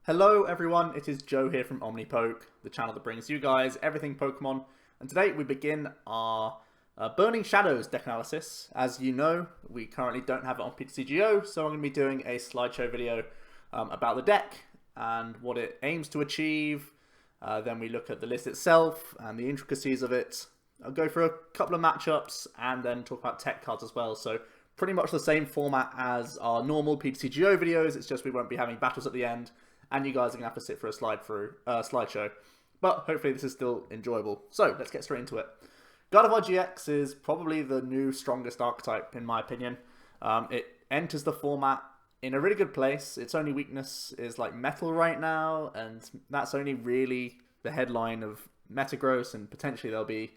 Hello everyone, it is Joe here from OmniPoke, the channel that brings you guys everything Pokemon, and today we begin our Burning Shadows deck analysis. As you know, we currently don't have it on TCG, so I'm going to be doing a slideshow video about the deck and what it aims to achieve. Then we look at the list itself and the intricacies of it. I'll go for a couple of matchups and then talk about tech cards as well, so pretty much the same format as our normal PTCGO videos, it's just we won't be having battles at the end. And you guys are going to have to sit for a slideshow. But hopefully this is still enjoyable. So, let's get straight into it. Gardevoir GX is probably the new strongest archetype, in my opinion. It enters the format in a really good place. Its only weakness is like Metal right now, and that's only really the headline of Metagross, and potentially there'll be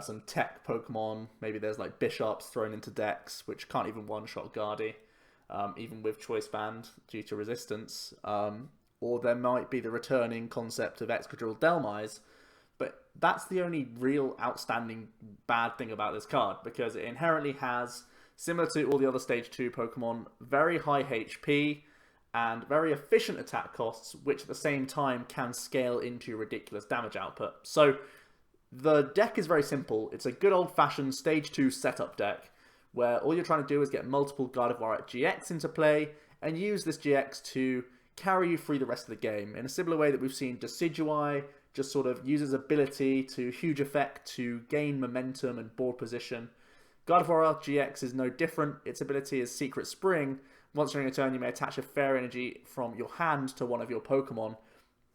some tech Pokemon. Maybe there's like Bishops thrown into decks, which can't even one-shot Guardy. Even with Choice Band due to resistance, or there might be the returning concept of Excadrill Delmise, but that's the only real outstanding bad thing about this card, because it inherently has, similar to all the other Stage 2 Pokemon, very high HP and very efficient attack costs, which at the same time can scale into ridiculous damage output. So the deck is very simple. It's a good old-fashioned Stage 2 setup deck, where all you're trying to do is get multiple Gardevoir GX into play and use this GX to carry you through the rest of the game in a similar way that we've seen Decidueye just sort of uses ability to huge effect to gain momentum and board position. Gardevoir GX is no different. Its ability is Secret Spring. Once during a turn, you may attach a Fairy Energy from your hand to one of your Pokemon.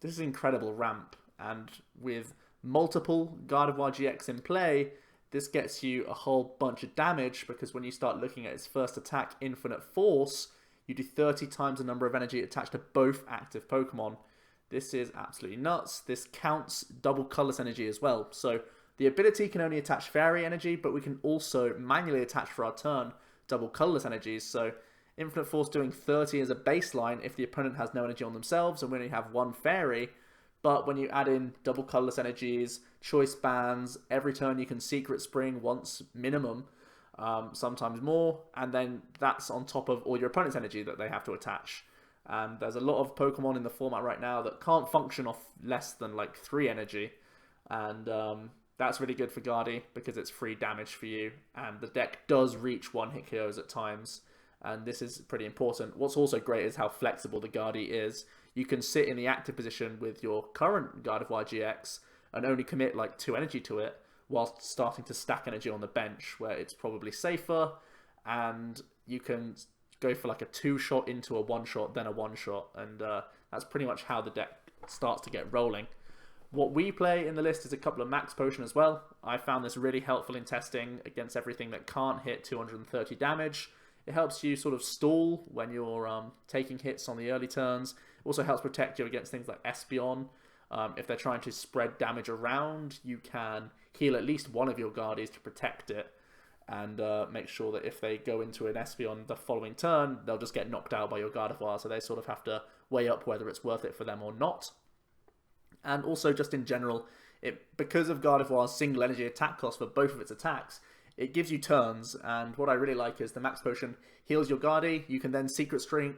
This is an incredible ramp, and with multiple Gardevoir GX in play, this gets you a whole bunch of damage, because when you start looking at its first attack, Infinite Force, you do 30 times the number of energy attached to both active Pokemon. This is absolutely nuts. This counts Double Colorless energy as well. So the ability can only attach Fairy energy, but we can also manually attach for our turn Double Colorless energies. So Infinite Force doing 30 as a baseline if the opponent has no energy on themselves and we only have one Fairy. But when you add in Double Colorless energies, Choice Bands, every turn you can Secret Spring once minimum, sometimes more, and then that's on top of all your opponent's energy that they have to attach. And there's a lot of Pokemon in the format right now that can't function off less than like 3 energy, and that's really good for Guardy because it's free damage for you, and the deck does reach one-hit KOs at times, and this is pretty important. What's also great is how flexible the Guardy is. You can sit in the active position with your current Gardevoir GX and only commit like 2 energy to it, whilst starting to stack energy on the bench, where it's probably safer, and you can go for like a 2-shot into a 1-shot, then a 1-shot, and that's pretty much how the deck starts to get rolling. What we play in the list is a couple of Max Potion as well. I found this really helpful in testing against everything that can't hit 230 damage. It helps you sort of stall when you're taking hits on the early turns. It also helps protect you against things like Espeon. If they're trying to spread damage around, you can heal at least one of your Guardies to protect it, and make sure that if they go into an Espeon the following turn, they'll just get knocked out by your Gardevoir, so they sort of have to weigh up whether it's worth it for them or not. And also just in general, because of Gardevoir's single energy attack cost for both of its attacks, it gives you turns, and what I really like is the Max Potion heals your Guardy. You can then Secret Spring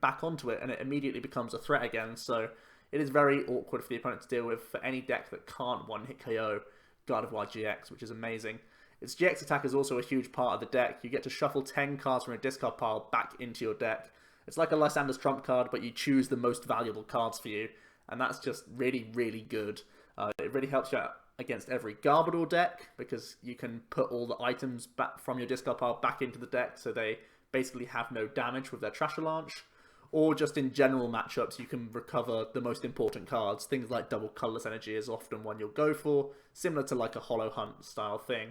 back onto it, and it immediately becomes a threat again. So it is very awkward for the opponent to deal with for any deck that can't one-hit KO Gardevoir GX, which is amazing. Its GX attack is also a huge part of the deck. You get to shuffle 10 cards from a discard pile back into your deck. It's like a Lysandre's trump card, but you choose the most valuable cards for you, and that's just really, really good. It really helps you out against every Gardevoir deck, because you can put all the items back from your discard pile back into the deck, so they basically have no damage with their Trash Launch. Or just in general matchups, you can recover the most important cards. Things like Double Colorless Energy is often one you'll go for, similar to like a Hollow Hunt style thing.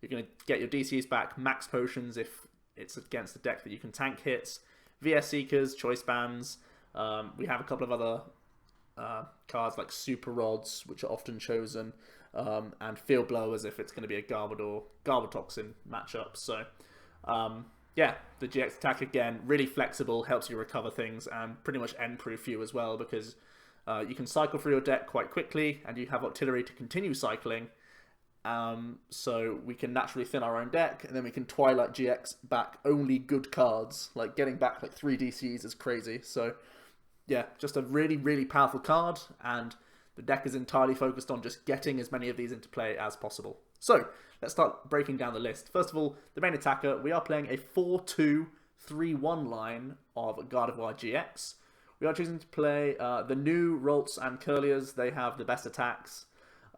You're going to get your DCs back, Max Potions if it's against a deck that you can tank hits, VS Seekers, Choice Bands. We have a couple of other cards like Super Rods, which are often chosen, and Field Blowers if it's going to be a Garbotoxin matchup. So yeah, the GX attack again, really flexible, helps you recover things, and pretty much end-proof you as well, because you can cycle through your deck quite quickly, and you have Octillery to continue cycling, So we can naturally thin our own deck, and then we can Twilight GX back only good cards. Like, getting back like 3 DCs is crazy. So yeah, just a really, really powerful card, and the deck is entirely focused on just getting as many of these into play as possible. So, let's start breaking down the list. First of all, the main attacker, we are playing a 4-2-3-1 line of Gardevoir GX. We are choosing to play the new Ralts and Kirlias. They have the best attacks,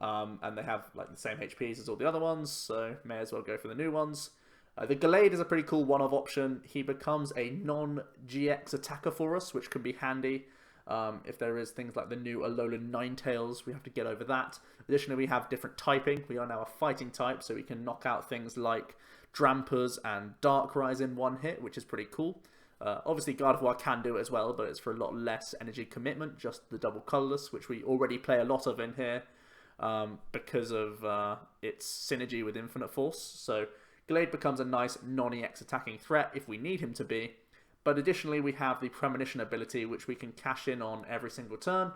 and they have like the same HPs as all the other ones, so may as well go for the new ones. The Gallade is a pretty cool one-of option. He becomes a non-GX attacker for us, which can be handy. If there is things like the new Alolan Ninetales, we have to get over that. Additionally, we have different typing. We are now a fighting type, so we can knock out things like Drampers and Darkrai in one hit, which is pretty cool. Obviously, Gardevoir can do it as well, but it's for a lot less energy commitment, just the Double Colorless, which we already play a lot of in here because of its synergy with Infinite Force. So Gallade becomes a nice non-EX attacking threat if we need him to be. But additionally, we have the Premonition ability, which we can cash in on every single turn,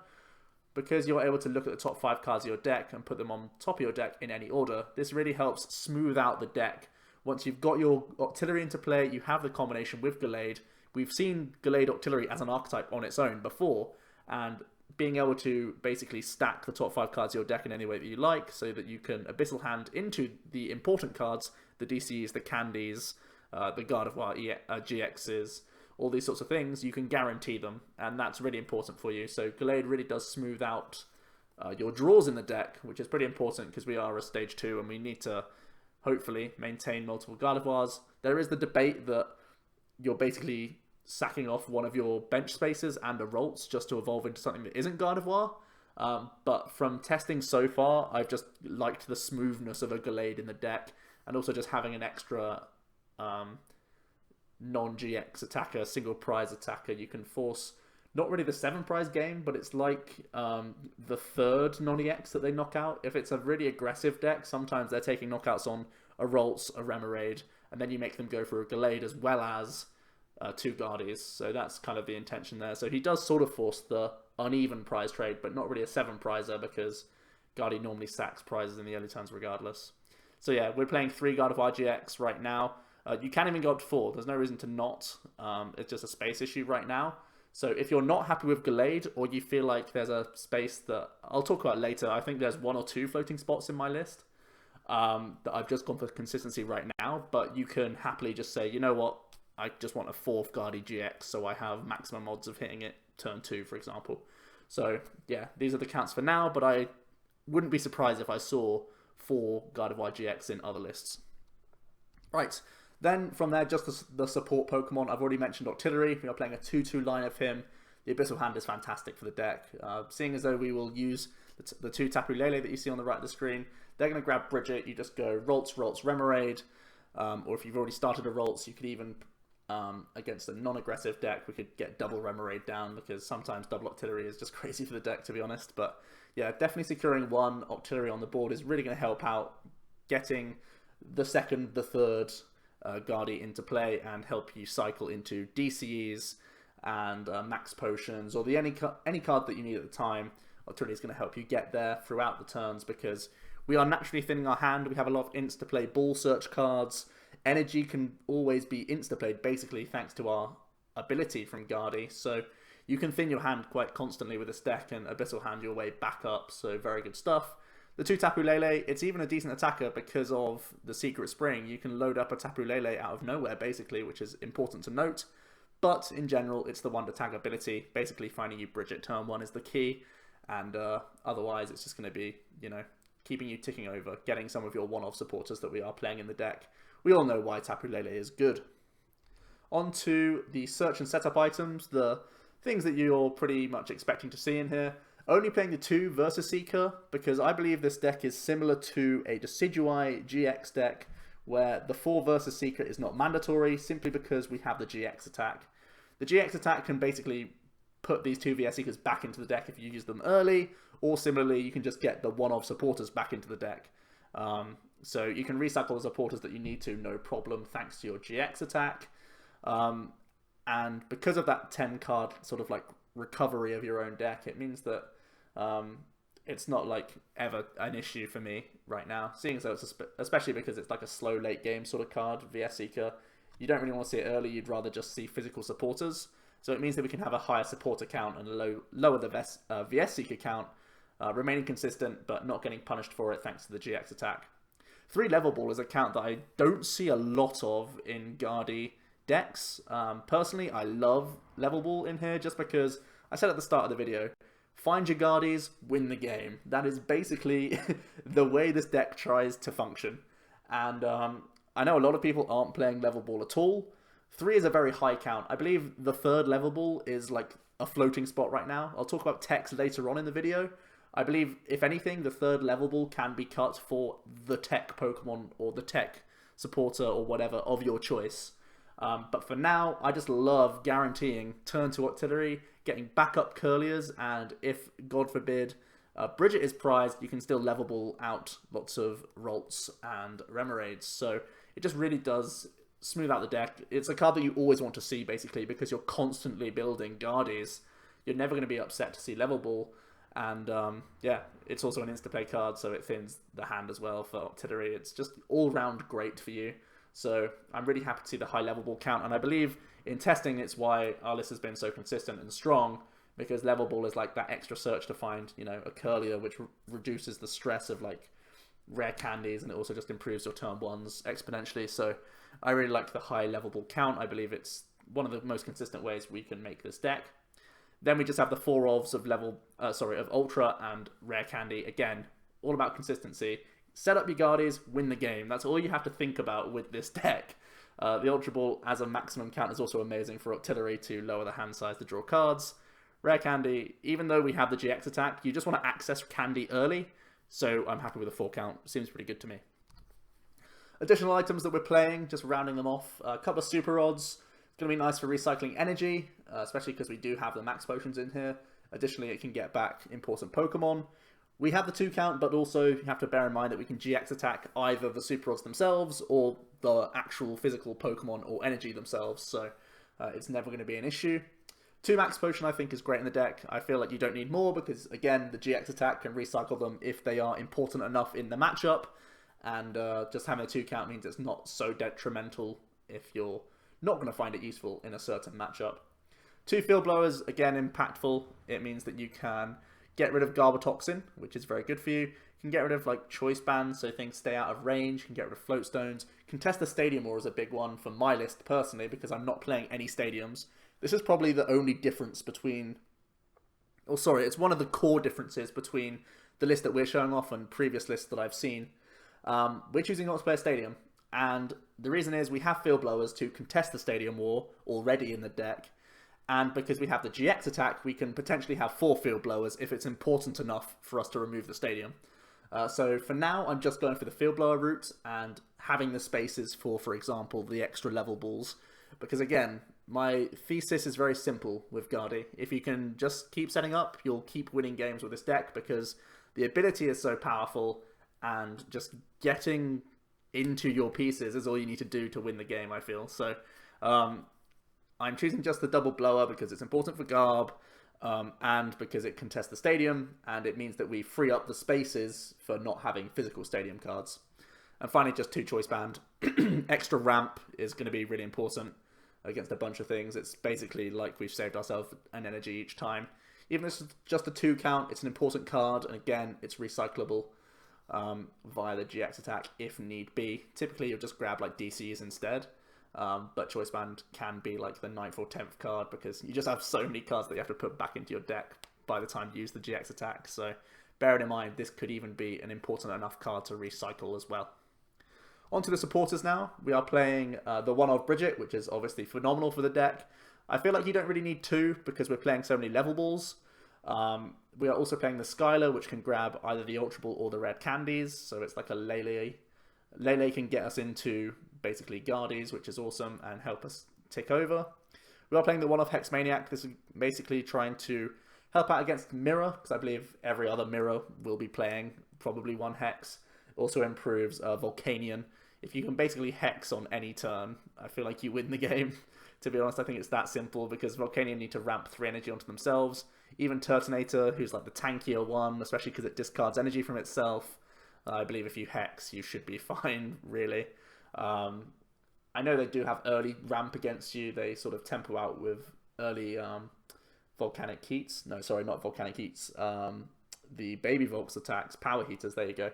because you're able to look at the top 5 cards of your deck and put them on top of your deck in any order. This really helps smooth out the deck. Once you've got your Octillery into play, you have the combination with Gallade. We've seen Gallade Octillery as an archetype on its own before, and being able to basically stack the top 5 cards of your deck in any way that you like, so that you can Abyssal Hand into the important cards, the DCs, the Candies, the Gardevoir GXs, all these sorts of things, you can guarantee them, and that's really important for you. So Gallade really does smooth out your draws in the deck, which is pretty important because we are a stage 2 and we need to hopefully maintain multiple Gardevoirs. There is the debate that you're basically sacking off one of your bench spaces and a Ralts just to evolve into something that isn't Gardevoir. But from testing so far, I've just liked the smoothness of a Gallade in the deck, and also just having an extra non-GX attacker, single prize attacker. You can force not really the 7 prize game, but it's like the third non-EX that they knock out. If it's a really aggressive deck, sometimes they're taking knockouts on a Ralts, a Remoraid, and then you make them go for a Gallade as well as 2 Guardies. So that's kind of the intention there. So he does sort of force the uneven prize trade, but not really a 7 prizer, because Guardi normally sacks prizes in the early turns regardless. So yeah, we're playing 3 Gardevoir GX right now. You can even go up to 4. There's no reason to not. It's just a space issue right now. So if you're not happy with Gallade, or you feel like there's a space that I'll talk about later, I think there's 1 or 2 floating spots in my list that I've just gone for consistency right now. But you can happily just say, you know what, I just want a 4th Guardi GX, so I have maximum odds of hitting it turn 2, for example. So yeah, these are the counts for now, but I wouldn't be surprised if I saw 4 Gardevoir GX in other lists. Right. Then from there, just the support Pokemon. I've already mentioned Octillery. We are playing a 2-2 line of him. The Abyssal Hand is fantastic for the deck. Seeing as though we will use the 2 Tapu Lele that you see on the right of the screen, they're going to grab Brigette. You just go Ralts, Remoraid. Or if you've already started a Ralts, you could even, against a non-aggressive deck, we could get double Remoraid down, because sometimes double Octillery is just crazy for the deck, to be honest. But yeah, definitely securing 1 Octillery on the board is really going to help out getting the 2nd, the 3rd Guardi into play, and help you cycle into DCEs and max potions, or any card that you need at the time. Octillery is going to help you get there throughout the turns, because we are naturally thinning our hand. We have a lot of insta-play ball search cards. Energy can always be insta-played, basically, thanks to our ability from Guardi. So you can thin your hand quite constantly with this deck and Abyssal Hand your way back up, so very good stuff. The 2 Tapu Lele, it's even a decent attacker because of the Secret Spring. You can load up a Tapu Lele out of nowhere, basically, which is important to note. But in general, it's the Wonder Tag ability. Basically, finding you Brigette turn 1 is the key. And otherwise, it's just going to be, you know, keeping you ticking over, getting some of your one-off supporters that we are playing in the deck. We all know why Tapu Lele is good. On to the search and setup items, the things that you're pretty much expecting to see in here. Only playing the 2 Versus Seeker, because I believe this deck is similar to a Decidueye GX deck, where the 4 Versus Seeker is not mandatory, simply because we have the GX attack. The GX attack can basically put these 2 VS Seekers back into the deck if you use them early, or similarly, you can just get the one-off supporters back into the deck. So you can recycle the supporters that you need to, no problem, thanks to your GX attack. And because of that 10-card sort of like recovery of your own deck, it means that it's not like ever an issue for me right now, seeing as though it's especially because it's like a slow late game sort of card. VS Seeker, you don't really want to see it early, you'd rather just see physical supporters. So it means that we can have a higher supporter count and lower the VS Seeker count, remaining consistent but not getting punished for it thanks to the GX attack. 3 Level Ball is a count that I don't see a lot of in Guardi decks. Personally, I love Level Ball in here just because, I said at the start of the video, find your Guardies, win the game. That is basically the way this deck tries to function. And I know a lot of people aren't playing Level Ball at all. 3 is a very high count. I believe the 3rd Level Ball is like a floating spot right now. I'll talk about techs later on in the video. I believe, if anything, the 3rd Level Ball can be cut for the tech Pokemon or the tech supporter or whatever of your choice. But for now, I just love guaranteeing turn to Octillery, getting backup Kirlias, and if, God forbid, Brigette is prized, you can still Level Ball out lots of Ralts and Remoraids. So it just really does smooth out the deck. It's a card that you always want to see, basically, because you're constantly building Guardies. You're never going to be upset to see Level Ball. And yeah, it's also an insta-play card, so it thins the hand as well for Octillery. It's just all-round great for you. So I'm really happy to see the high Level Ball count, and I believe in testing it's why our list has been so consistent and strong, because Level Ball is like that extra search to find, you know, a Kirlia, which reduces the stress of like rare candies, and it also just improves your turn 1s exponentially. So I really like the high Level Ball count. I believe it's one of the most consistent ways we can make this deck. Then we just have the 4 ofs of Ultra and Rare Candy. Again, all about consistency. Set up your Guardies, win the game. That's all you have to think about with this deck. The Ultra Ball as a maximum count is also amazing for Octillery to lower the hand size to draw cards. Rare Candy, even though we have the GX attack, you just want to access Candy early. So I'm happy with the 4 count. Seems pretty good to me. Additional items that we're playing, just rounding them off. A couple of Super Rods. It's going to be nice for recycling energy, especially because we do have the max potions in here. Additionally, it can get back important Pokemon. We have the 2 count, but also you have to bear in mind that we can GX attack either the Super Rods themselves or the actual physical Pokemon or energy themselves, so it's never going to be an issue. 2 max potion I think is great in the deck. I feel like you don't need more because, again, the GX attack can recycle them if they are important enough in the matchup, and just having a 2 count means it's not so detrimental if you're not going to find it useful in a certain matchup. 2 Field Blowers, again, impactful. It means that you can get rid of Garbotoxin, which is very good for you. You can get rid of like Choice Bands, so things stay out of range. You can get rid of Float Stones. Contest the Stadium War is a big one for my list, personally, because I'm not playing any Stadiums. This is probably the only difference between... Oh, sorry, it's one of the core differences between the list that we're showing off and previous lists that I've seen. We're choosing not to play a Stadium. And the reason is we have Field Blowers to contest the Stadium War already in the deck. And because we have the GX attack, we can potentially have 4 Field Blowers if it's important enough for us to remove the Stadium. So for now, I'm just going for the Field Blower route and having the spaces for example, the extra Level Balls. Because again, my thesis is very simple with Guardi. If you can just keep setting up, you'll keep winning games with this deck because the ability is so powerful, and just getting into your pieces is all you need to do to win the game, I feel. So I'm choosing just the Double Blower because it's important for Garb, and because it contests the Stadium, and it means that we free up the spaces for not having physical Stadium cards. And finally, just 2 Choice Band. Extra ramp is going to be really important against a bunch of things. It's basically like we've saved ourselves an energy each time. Even if it's just a 2 count, it's an important card, and again, it's recyclable via the GX attack if need be. Typically, you'll just grab like DCs instead. But Choice Band can be like the 9th or 10th card because you just have so many cards that you have to put back into your deck by the time you use the GX attack. So bearing in mind, this could even be an important enough card to recycle as well. On to the supporters now. We are playing the 1 of Brigette, which is obviously phenomenal for the deck. I feel like you don't really need 2 because we're playing so many Level Balls. We are also playing the Skyla, which can grab either the Ultra Ball or the Red Candies. So it's like a Lele. Lele can get us into basically Guardies, which is awesome, and help us tick over. We are playing the 1 of Hex Maniac. This is basically trying to help out against Mirror, because I believe every other Mirror will be playing probably 1 Hex. Also improves Volcanion. If you can basically Hex on any turn, I feel like you win the game. To be honest, I think it's that simple, because Volcanion need to ramp 3 energy onto themselves. Even Turtonator, who's like the tankier one, especially because it discards energy from itself. I believe if you Hex, you should be fine, really. I know they do have early ramp against you. They sort of tempo out with early Volcanic Heats. No, sorry, not Volcanic Heats. The Baby Volks attacks, Power Heaters, there you go.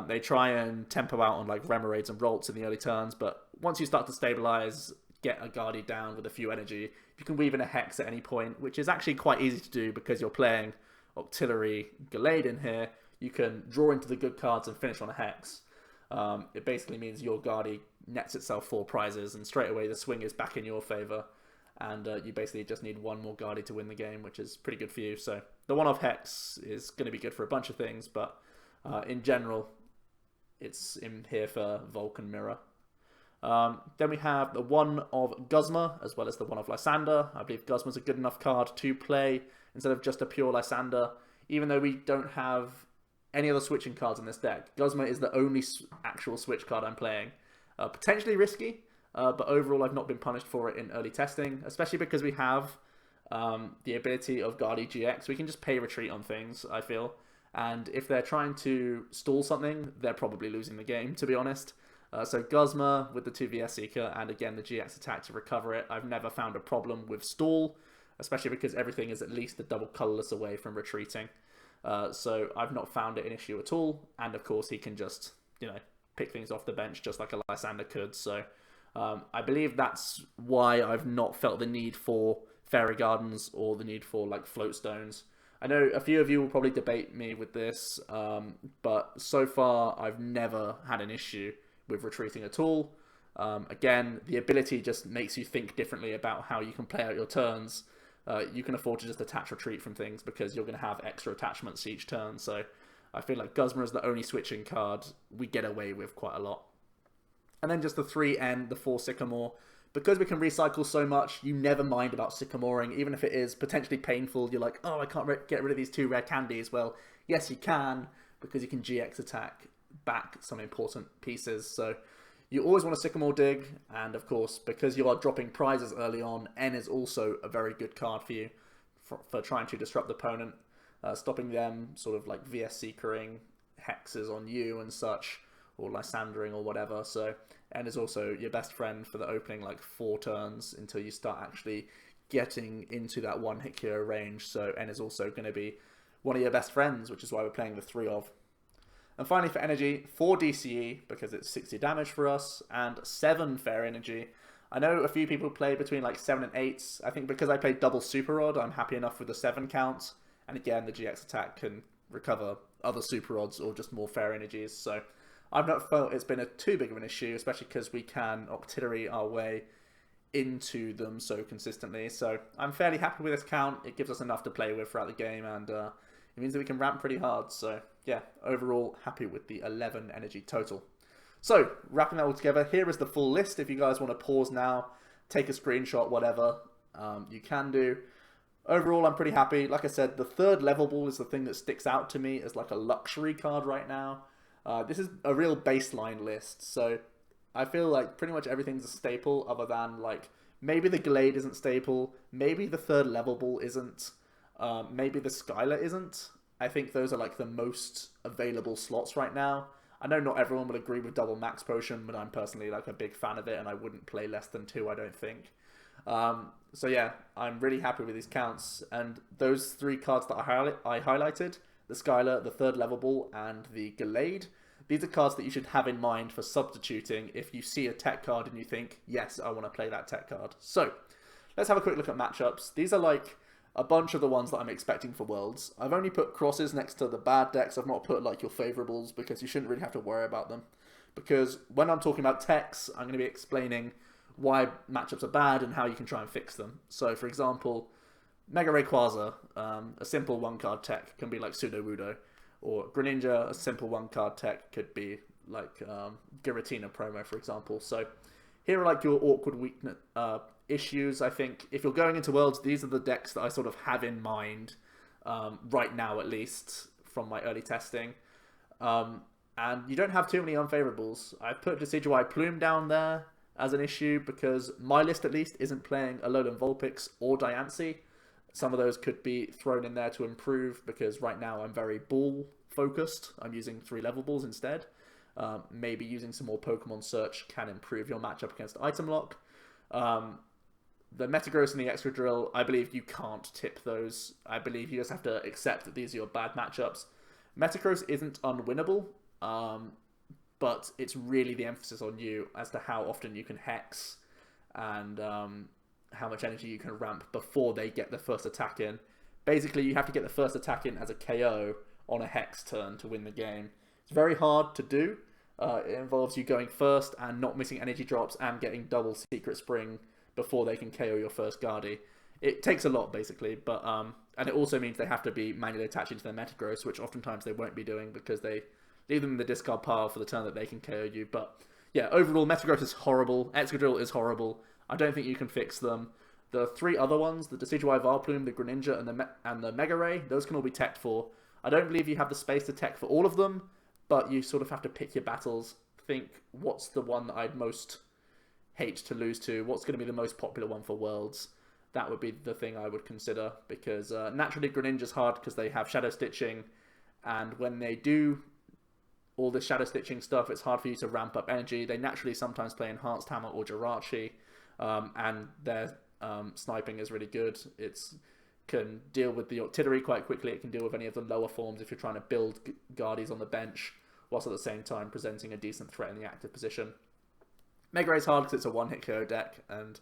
They try and tempo out on like Remoraids and Ralts in the early turns, but once you start to stabilize, get a Guardy down with a few energy, you can weave in a Hex at any point, which is actually quite easy to do because you're playing Octillery Gallade in here. You can draw into the good cards and finish on a Hex. It basically means your Guardy nets itself 4 prizes, and straight away the swing is back in your favor. And you basically just need one more Guardy to win the game, which is pretty good for you. So the one-off Hex is going to be good for a bunch of things, but in general, it's in here for Vulcan Mirror. Then we have the one of Guzma, as well as the one of Lysandre. I believe Guzma's a good enough card to play instead of just a pure Lysandre, even though we don't have any other switching cards in this deck. Guzma is the only actual switch card I'm playing. Potentially risky, but overall I've not been punished for it in early testing, especially because we have the ability of Gardevoir GX. We can just pay retreat on things, I feel. And if they're trying to stall something, they're probably losing the game, to be honest. So Guzma with the 2vs Seeker, and again the GX attack to recover it. I've never found a problem with stall, especially because everything is at least a double colorless away from retreating. So I've not found it an issue at all. And of course he can just, pick things off the bench just like a Lysandre could. So I believe that's why I've not felt the need for Fairy Gardens or the need for like float stones. I know a few of you will probably debate me with this, but so far I've never had an issue with retreating at all. Again, the ability just makes you think differently about how you can play out your turns. You can afford to just attach retreat from things because you're going to have extra attachments each turn. So I feel like Guzma is the only switching card we get away with quite a lot. And then just the 3N, the 4 Sycamore. Because we can recycle so much, you never mind about Sycamoring, even if it is potentially painful. You're like, oh, I can't get rid of these 2 rare candies. Well, yes, you can, because you can GX attack back some important pieces. So you always want a Sycamore dig, and of course, because you are dropping prizes early on, N is also a very good card for you for trying to disrupt the opponent, stopping them sort of like VS Seekering hexes on you and such, or Lysandring or whatever. So N is also your best friend for the opening like 4 turns until you start actually getting into that 1-hit hero range. So N is also going to be one of your best friends, which is why we're playing the 3 of. And finally for energy, 4 DCE, because it's 60 damage for us, and 7 fair energy. I know a few people play between like 7 and 8s. I think because I played double Super Rod, I'm happy enough with the 7 count. And again, the GX attack can recover other Super Rods or just more fair energies. So I've not felt it's been too big of an issue, especially because we can Octillery our way into them so consistently. So I'm fairly happy with this count. It gives us enough to play with throughout the game, and it means that we can ramp pretty hard. So yeah, overall happy with the 11 energy total. So wrapping that all together, here is the full list. If you guys want to pause now, take a screenshot, whatever, you can do. Overall, I'm pretty happy. Like I said, the 3rd level ball is the thing that sticks out to me as like a luxury card right now. This is a real baseline list, so I feel like pretty much everything's a staple other than like maybe the Gallade isn't staple, maybe the 3rd level ball isn't, maybe the Skyla isn't. I think those are like the most available slots right now. I know not everyone will agree with double max potion, but I'm personally like a big fan of it, and I wouldn't play less than 2, I don't think. So yeah, I'm really happy with these counts, and those 3 cards that I highlighted, the Skyla, the 3rd level ball, and the Gallade, these are cards that you should have in mind for substituting if you see a tech card and you think, yes, I want to play that tech card. So let's have a quick look at matchups. These are like a bunch of the ones that I'm expecting for Worlds. I've only put crosses next to the bad decks. I've not put like your favorables because you shouldn't really have to worry about them. Because when I'm talking about techs, I'm going to be explaining why matchups are bad and how you can try and fix them. So for example, Mega Rayquaza, a simple 1-card tech, can be like Sudowoodo. Or Greninja, a simple 1-card tech, could be like Giratina promo, for example. So here are like your awkward weakness issues. I think if you're going into Worlds, these are the decks that I sort of have in mind right now, at least from my early testing. And you don't have too many unfavorables. I put Decidueye Plume down there as an issue because my list at least isn't playing Alolan Vulpix or Diancie. Some of those could be thrown in there to improve because right now I'm very ball focused. I'm using 3 level balls instead. Maybe using some more Pokemon Search can improve your matchup against Item Lock. The Metagross and the Excadrill, I believe you can't tip those. I believe you just have to accept that these are your bad matchups. Metagross isn't unwinnable, but it's really the emphasis on you as to how often you can Hex and how much energy you can ramp before they get the first attack in. Basically, you have to get the first attack in as a KO on a Hex turn to win the game. It's very hard to do. It involves you going first and not missing energy drops and getting double Secret Spring before they can KO your first Guardy. It takes a lot, basically, but and it also means they have to be manually attaching to their Metagross, which oftentimes they won't be doing because they leave them in the discard pile for the turn that they can KO you. But yeah, overall, Metagross is horrible. Excadrill is horrible. I don't think you can fix them. The three other ones, the Decidueye, Vileplume, the Greninja, and the Mega Ray, those can all be teched for. I don't believe you have the space to tech for all of them, but you sort of have to pick your battles. Think, what's the one that I'd most hate to lose to? What's going to be the most popular one for Worlds? That would be the thing I would consider, because naturally Greninja's hard because they have Shadow Stitching, and when they do all the Shadow Stitching stuff, it's hard for you to ramp up energy. They naturally sometimes play Enhanced Hammer or Jirachi, and their sniping is really good. It can deal with the Octillery quite quickly. It can deal with any of the lower forms if you're trying to build Guardies on the bench, whilst at the same time presenting a decent threat in the active position. Mega Ray's hard because it's a one-hit KO deck, and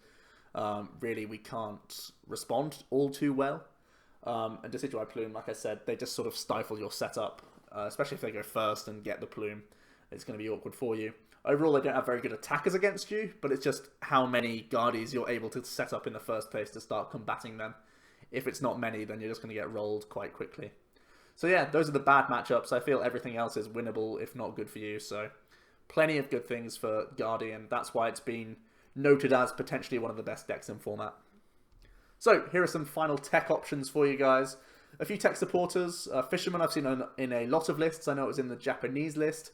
really we can't respond all too well. And Decidueye Plume, like I said, they just sort of stifle your setup, especially if they go first and get the Plume. It's going to be awkward for you. Overall, they don't have very good attackers against you, but it's just how many Guardies you're able to set up in the first place to start combating them. If it's not many, then you're just going to get rolled quite quickly. So yeah, those are the bad matchups. I feel everything else is winnable, if not good for you. So plenty of good things for Guardian. That's why it's been noted as potentially one of the best decks in format. So here are some final tech options for you guys. A few tech supporters. Fisherman I've seen in a lot of lists. I know it was in the Japanese list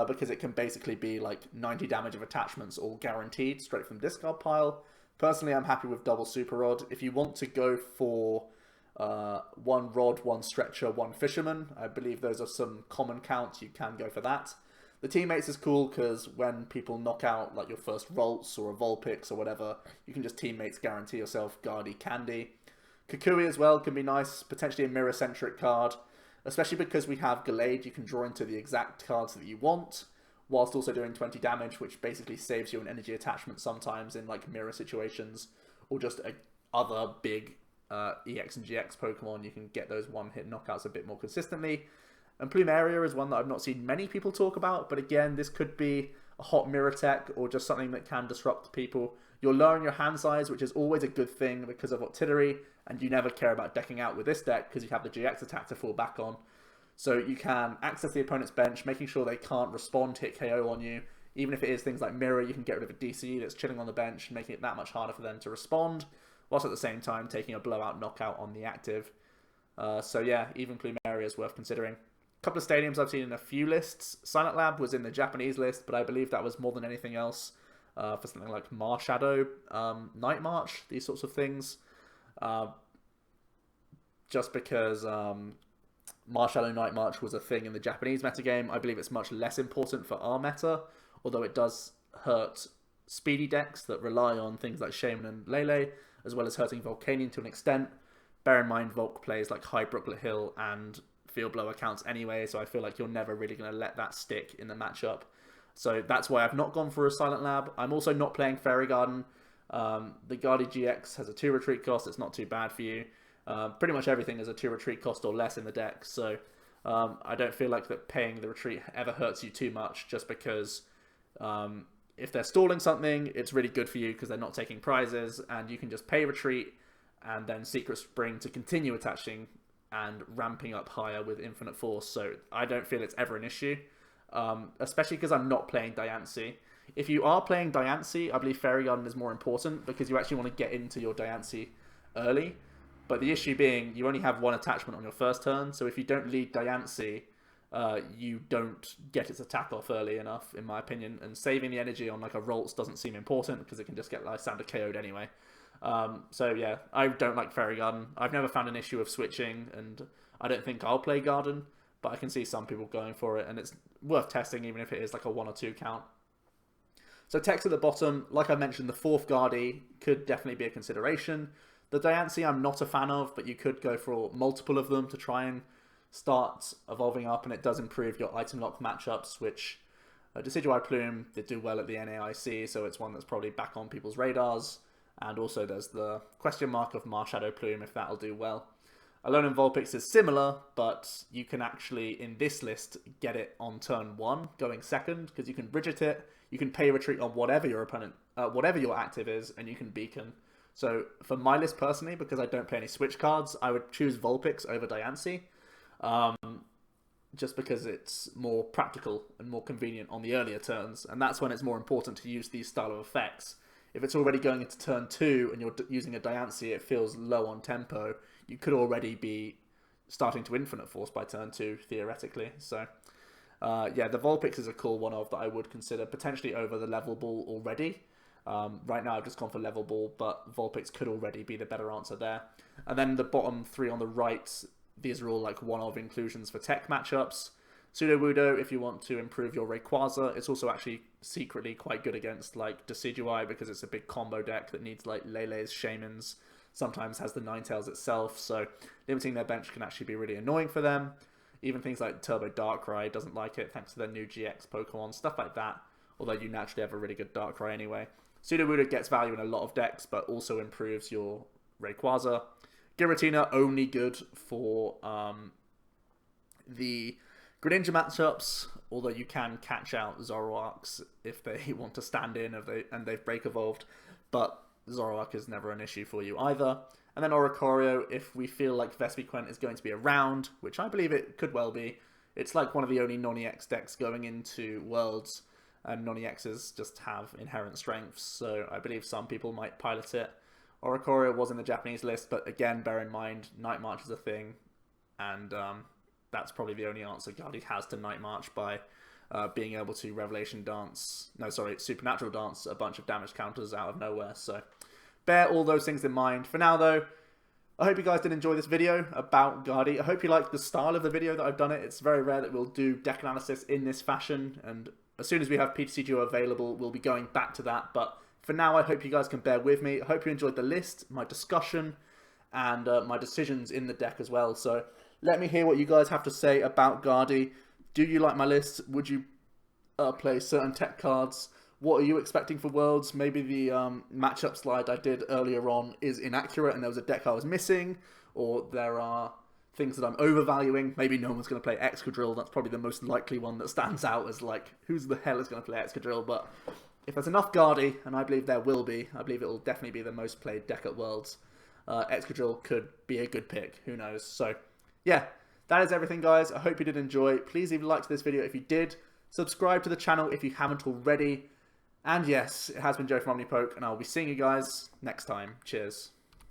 because it can basically be like 90 damage of attachments all guaranteed straight from discard pile. Personally, I'm happy with double Super Rod. If you want to go for one Rod, one Stretcher, one Fisherman, I believe those are some common counts. You can go for that. The Teammates is cool because when people knock out like your first Ralts or a Vulpix or whatever, you can just Teammates guarantee yourself Guardy Candy. Kukui as well can be nice, potentially a mirror-centric card, especially because we have Gallade. You can draw into the exact cards that you want, whilst also doing 20 damage, which basically saves you an energy attachment sometimes in like mirror situations, or just other big EX and GX Pokemon. You can get those one-hit knockouts a bit more consistently. And Plumeria is one that I've not seen many people talk about, but again, this could be a hot mirror tech or just something that can disrupt people. You're lowering your hand size, which is always a good thing because of Octillery, and you never care about decking out with this deck because you have the GX attack to fall back on. So you can access the opponent's bench, making sure they can't respond, hit KO on you. Even if it is things like Mirror, you can get rid of a DC that's chilling on the bench, making it that much harder for them to respond, whilst at the same time taking a blowout knockout on the active. So yeah, even Plumeria is worth considering. A couple of stadiums I've seen in a few lists. Silent Lab was in the Japanese list, but I believe that was more than anything else for something like Marshadow, Night March, these sorts of things. Just because Marshadow Night March was a thing in the Japanese metagame, I believe it's much less important for our meta, although it does hurt speedy decks that rely on things like Shaman and Lele, as well as hurting Volcanion to an extent. Bear in mind, Volk plays like High Brooklet Hill and Field Blower counts anyway, so I feel like you're never really going to let that stick in the matchup. So that's why I've not gone for a Silent Lab. I'm also not playing Fairy Garden. The Gardevoir GX has a 2 retreat cost. It's not too bad for you. Pretty much everything is a 2 retreat cost or less in the deck, so I don't feel like that paying the retreat ever hurts you too much, just because if they're stalling something, it's really good for you because they're not taking prizes, and you can just pay retreat and then Secret Spring to continue attaching and ramping up higher with Infinite Force. So I don't feel it's ever an issue, especially because I'm not playing Diancie. If you are playing Diancie, I believe Fairy Garden is more important because you actually want to get into your Diancie early. But the issue being, you only have one attachment on your first turn, so if you don't lead Diancie, you don't get its attack off early enough, in my opinion, and saving the energy on like a Ralts doesn't seem important because it can just get Lysandre KO'd anyway. So yeah, I don't like Fairy Garden. I've never found an issue of switching, and I don't think I'll play Garden, but I can see some people going for it, and it's worth testing even if it is like a 1 or 2 count. So text at the bottom, like I mentioned, the 4th Guardi could definitely be a consideration. The Diancie I'm not a fan of, but you could go for multiple of them to try and start evolving up, and it does improve your item lock matchups, which Decidueye Plume did do well at the NAIC, so it's one that's probably back on people's radars. And also there's the question mark of Marshadow Plume, if that'll do well. Alolan Vulpix is similar, but you can actually, in this list, get it on turn 1, going second, because you can Brigette it, you can pay retreat on whatever your opponent, whatever your active is, and you can Beacon. So for my list personally, because I don't play any switch cards, I would choose Vulpix over Diancie, just because it's more practical and more convenient on the earlier turns, and that's when it's more important to use these style of effects. If it's already going into turn 2 and you're using a Diancie, it feels low on tempo. You could already be starting to Infinite Force by turn 2, theoretically. So, yeah, the Vulpix is a cool one that I would consider, potentially over the Level Ball already. Right now I've just gone for Level Ball, but Vulpix could already be the better answer there. And then the bottom 3 on the right, these are all like one-of inclusions for tech matchups. Sudowoodo, if you want to improve your Rayquaza, it's also actually secretly quite good against like Decidueye because it's a big combo deck that needs like Lele's, Shaymins, sometimes has the Ninetales itself, so limiting their bench can actually be really annoying for them. Even things like Turbo Darkrai doesn't like it thanks to their new GX Pokemon, stuff like that, although you naturally have a really good Darkrai anyway. Sudowoodo gets value in a lot of decks, but also improves your Rayquaza. Giratina only good for the Greninja matchups, although you can catch out Zoroarks if they want to stand in and they've break evolved, but Zoroark is never an issue for you either. And then Oricorio, if we feel like Vespiquen is going to be around, which I believe it could well be. It's like one of the only non-EX decks going into Worlds, and non-EXs just have inherent strengths, so I believe some people might pilot it. Oricorio was in the Japanese list, but again, bear in mind, Night March is a thing, and that's probably the only answer Gallade has to Night March by being able to Supernatural Dance a bunch of damage counters out of nowhere. So bear all those things in mind. For now though, I hope you guys did enjoy this video about Gallade. I hope you liked the style of the video that I've done it. It's very rare that we'll do deck analysis in this fashion, and as soon as we have TCG available, we'll be going back to that. But for now, I hope you guys can bear with me. I hope you enjoyed the list, my discussion, and my decisions in the deck as well. So let me hear what you guys have to say about Gallade. Do you like my list? Would you play certain tech cards? What are you expecting for Worlds? Maybe the matchup slide I did earlier on is inaccurate and there was a deck I was missing, or there are things that I'm overvaluing. Maybe no one's going to play Excadrill. That's probably the most likely one that stands out as like, who's the hell is going to play Excadrill? But if there's enough Gallade, and I believe there will be, I believe it will definitely be the most played deck at Worlds, Excadrill could be a good pick. Who knows? So yeah, that is everything, guys. I hope you did enjoy. Please leave a like to this video if you did. Subscribe to the channel if you haven't already. And yes, it has been Joe from OmniPoke, and I'll be seeing you guys next time. Cheers.